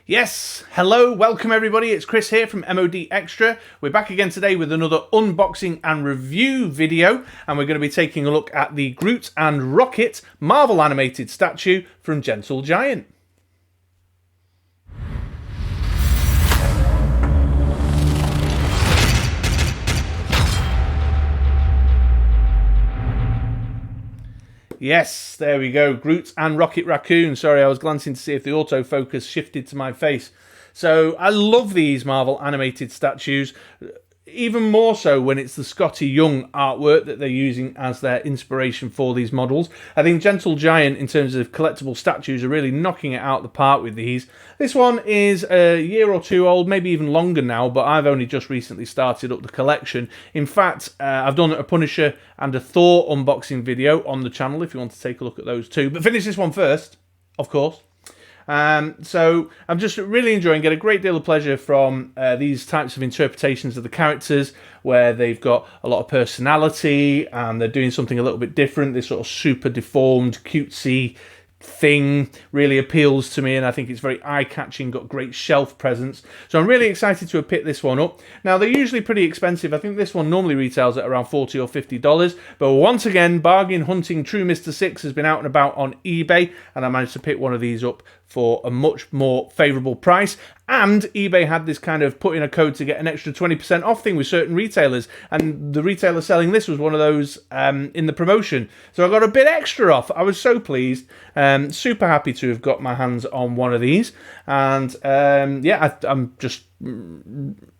Yes, hello, welcome everybody, it's Chris here from MoDXtra. We're back again today with another unboxing and review video, and we're going to be taking a look at the Groot and Rocket Marvel animated statue from Gentle Giant. Yes, there we go, Groot and Rocket Raccoon. Sorry, I was glancing to see if the autofocus shifted to my face. So I love these Marvel animated statues, even more so when it's the Skottie Young artwork that they're using as their inspiration for these models. I think Gentle Giant, in terms of collectible statues, are really knocking it out the park with these. This one is a year or two old, maybe even longer now, but I've only just recently started up the collection. In fact, I've done a Punisher and a Thor unboxing video on the channel if you want to take a look at those too. But finish this one first, of course. So I'm just really enjoying, get a great deal of pleasure from these types of interpretations of the characters where they've got a lot of personality and they're doing something a little bit different. This sort of super deformed, cutesy thing really appeals to me, and I think it's very eye-catching, got great shelf presence. So I'm really excited to have picked this one up. Now, they're usually pretty expensive. I think this one normally retails at around $40 or $50, but once again, bargain hunting true Mr. Six has been out and about on eBay, and I managed to pick one of these up for a much more favourable price. And eBay had this kind of put in a code to get an extra 20% off thing with certain retailers, and the retailer selling this was one of those in the promotion. So I got a bit extra off. I was so pleased. Super happy to have got my hands on one of these. And yeah, I'm just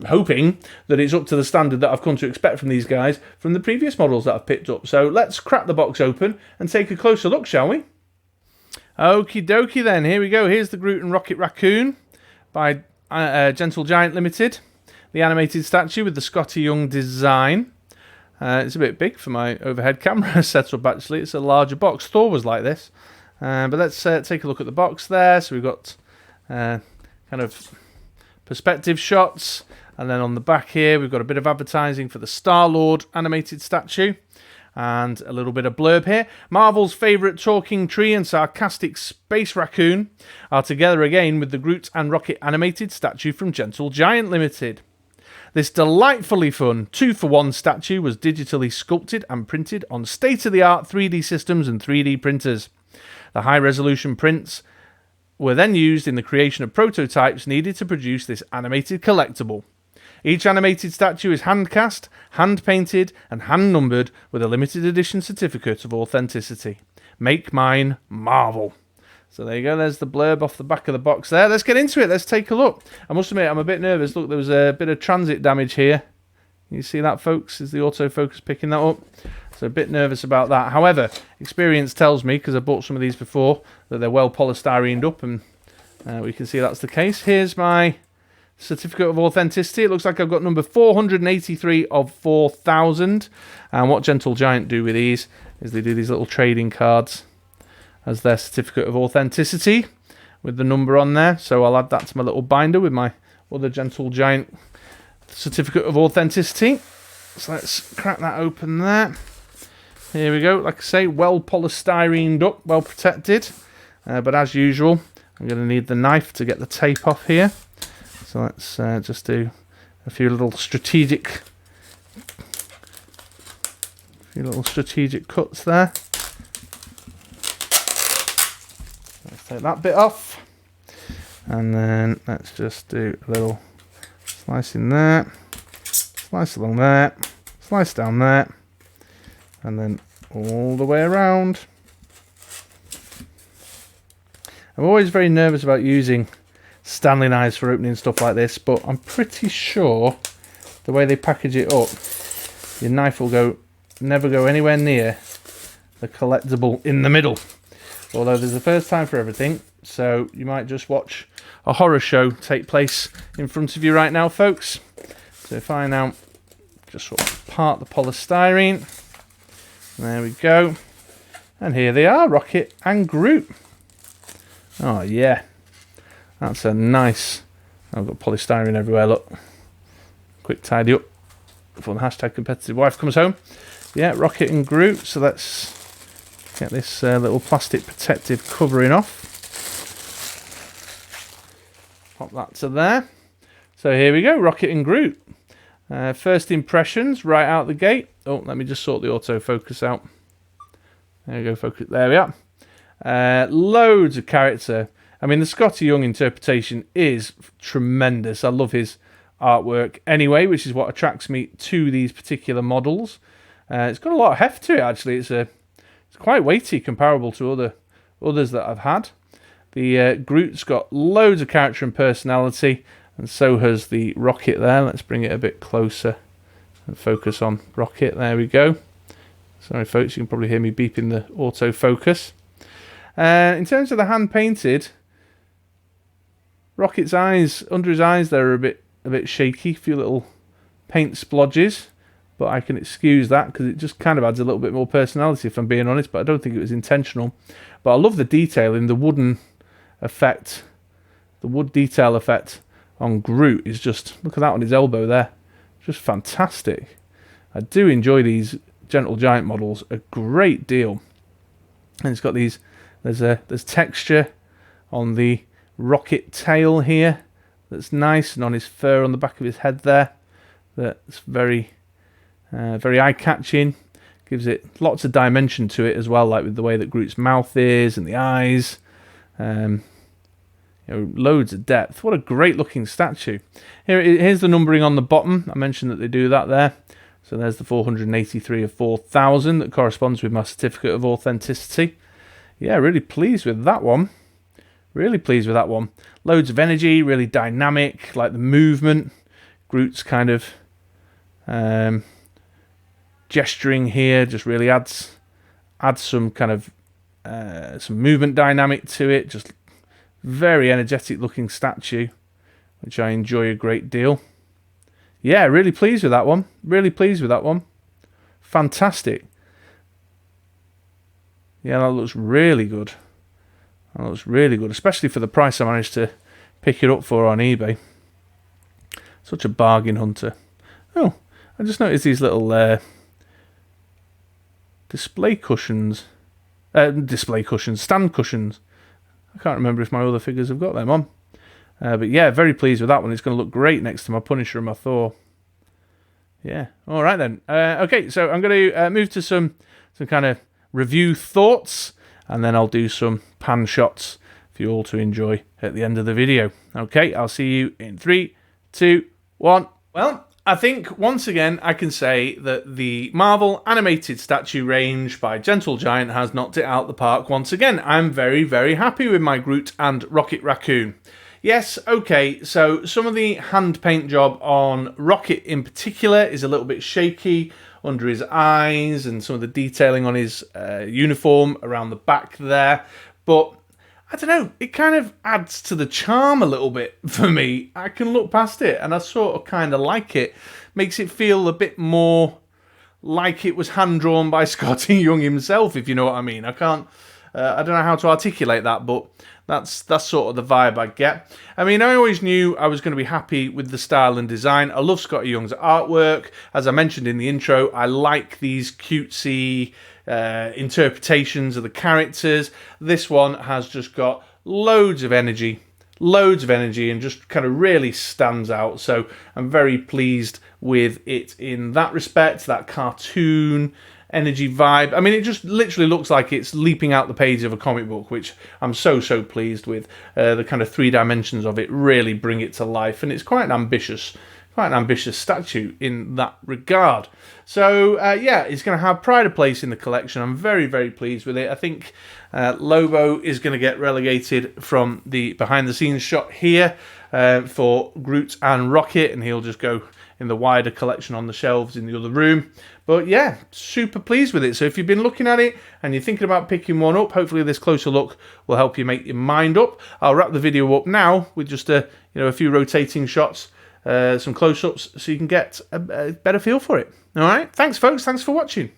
hoping that it's up to the standard that I've come to expect from these guys from the previous models that I've picked up. So let's crack the box open and take a closer look, shall we? Okie dokie then, here we go. Here's the Groot and Rocket Raccoon by Gentle Giant Ltd. The animated statue with the Skottie Young design. It's a bit big for my overhead camera setup, actually. It's a larger box. Thor was like this. But let's take a look at the box there. So we've got kind of perspective shots. And then on the back here, we've got a bit of advertising for the Star-Lord animated statue. And a little bit of blurb here. Marvel's favourite talking tree and sarcastic space raccoon are together again with the Groot and Rocket animated statue from Gentle Giant Ltd. This delightfully fun 2-for-1 statue was digitally sculpted and printed on state-of-the-art 3D systems and 3D printers. The high-resolution prints were then used in the creation of prototypes needed to produce this animated collectible. Each animated statue is hand-cast, hand-painted, and hand-numbered with a limited edition certificate of authenticity. Make mine Marvel. So there you go, there's the blurb off the back of the box there. Let's get into it, let's take a look. I must admit, I'm a bit nervous. Look, there was a bit of transit damage here. You see that, folks? Is the autofocus picking that up? So a bit nervous about that. However, experience tells me, because I bought some of these before, that they're well polystyrened up, and we can see that's the case. Here's my certificate of authenticity. It looks like I've got number 483 of 4,000. And what Gentle Giant do with these is they do these little trading cards as their certificate of authenticity with the number on there. So I'll add that to my little binder with my other Gentle Giant certificate of authenticity. So let's crack that open there. Here we go. Like I say, well polystyrened up, well protected. But as usual, I'm going to need the knife to get the tape off here. So let's just do a few little strategic cuts there. Let's take that bit off. And then let's just do a little slice in there, slice along there, slice down there, and then all the way around. I'm always very nervous about using Stanley knives for opening stuff like this, but I'm pretty sure the way they package it up, your knife will never go anywhere near the collectible in the middle. Although there's a first time for everything, so you might just watch a horror show take place in front of you right now, folks. So if I now just sort of part the polystyrene, there we go, and here they are, Rocket and Groot. Oh yeah. That's a nice... I've got polystyrene everywhere, look. Quick tidy up before the hashtag competitive wife comes home. Yeah, Rocket and Groot. So let's get this little plastic protective covering off. Pop that to there. So here we go, Rocket and Groot. First impressions right out the gate. Oh, let me just sort the autofocus out. There we go, focus. There we are. Loads of character. I mean, the Skottie Young interpretation is tremendous. I love his artwork anyway, which is what attracts me to these particular models. It's got a lot of heft to it, actually. It's quite weighty, comparable to others that I've had. The Groot's got loads of character and personality, and so has the Rocket there. Let's bring it a bit closer and focus on Rocket. There we go. Sorry, folks, you can probably hear me beeping the autofocus. In terms of the hand-painted, Rocket's eyes, under his eyes there, are a bit shaky, a few little paint splodges, but I can excuse that because it just kind of adds a little bit more personality, if I'm being honest, but I don't think it was intentional. But I love the detail in the wooden effect. The wood detail effect on Groot is just, look at that on his elbow there, just fantastic. I do enjoy these Gentle Giant models a great deal. And it's got these, there's texture on the Rocket tail here that's nice, and on his fur on the back of his head there, that's very eye-catching. Gives it lots of dimension to it as well, like with the way that Groot's mouth is and the eyes. Loads of depth. What a great looking statue. Here's the numbering on the bottom. I mentioned that they do that there. So there's the 483 of 4,000 that corresponds with my certificate of authenticity. Yeah, really pleased with that one. Really pleased with that one. Loads of energy, really dynamic, like the movement. Groot's kind of gesturing here just really adds some kind of some movement dynamic to it. Just very energetic looking statue, which I enjoy a great deal. Yeah, really pleased with that one. Really pleased with that one. Fantastic. Yeah, that looks really good. That looks really good, especially for the price I managed to pick it up for on eBay. Such a bargain hunter. Oh, I just noticed these little stand cushions. I can't remember if my other figures have got them on. But yeah, very pleased with that one. It's going to look great next to my Punisher and my Thor. Yeah, all right then. Okay, so I'm going to move to some kind of review thoughts, and then I'll do some pan shots for you all to enjoy at the end of the video. Okay, I'll see you in 3, 2, 1. Well, I think once again I can say that the Marvel animated statue range by Gentle Giant has knocked it out the park once again. I'm very, very happy with my Groot and Rocket Raccoon. Yes, okay, so some of the hand paint job on Rocket in particular is a little bit shaky under his eyes, and some of the detailing on his uniform around the back there. But I don't know, it kind of adds to the charm a little bit for me. I can look past it, and I sort of kind of like it. Makes it feel a bit more like it was hand-drawn by Skottie Young himself, if you know what I mean. I don't know how to articulate that, but that's sort of the vibe I get. I mean, I always knew I was going to be happy with the style and design. I love Skottie Young's artwork. As I mentioned in the intro, I like these cutesy interpretations of the characters. This one has just got loads of energy, and just kind of really stands out. So I'm very pleased with it in that respect, that cartoon energy vibe. I mean, it just literally looks like it's leaping out the page of a comic book, which I'm so pleased with. The kind of 3 dimensions of it really bring it to life, and it's quite an ambitious statue in that regard. So yeah, it's going to have pride of place in the collection. I'm very, very pleased with it. I think Lobo is going to get relegated from the behind the scenes shot here for Groot and Rocket, and he'll just go in the wider collection on the shelves in the other room. But yeah, super pleased with it. So if you've been looking at it and you're thinking about picking one up, hopefully this closer look will help you make your mind up. I'll wrap the video up now with just a few rotating shots, some close-ups, so you can get a better feel for it. All right, thanks folks, thanks for watching.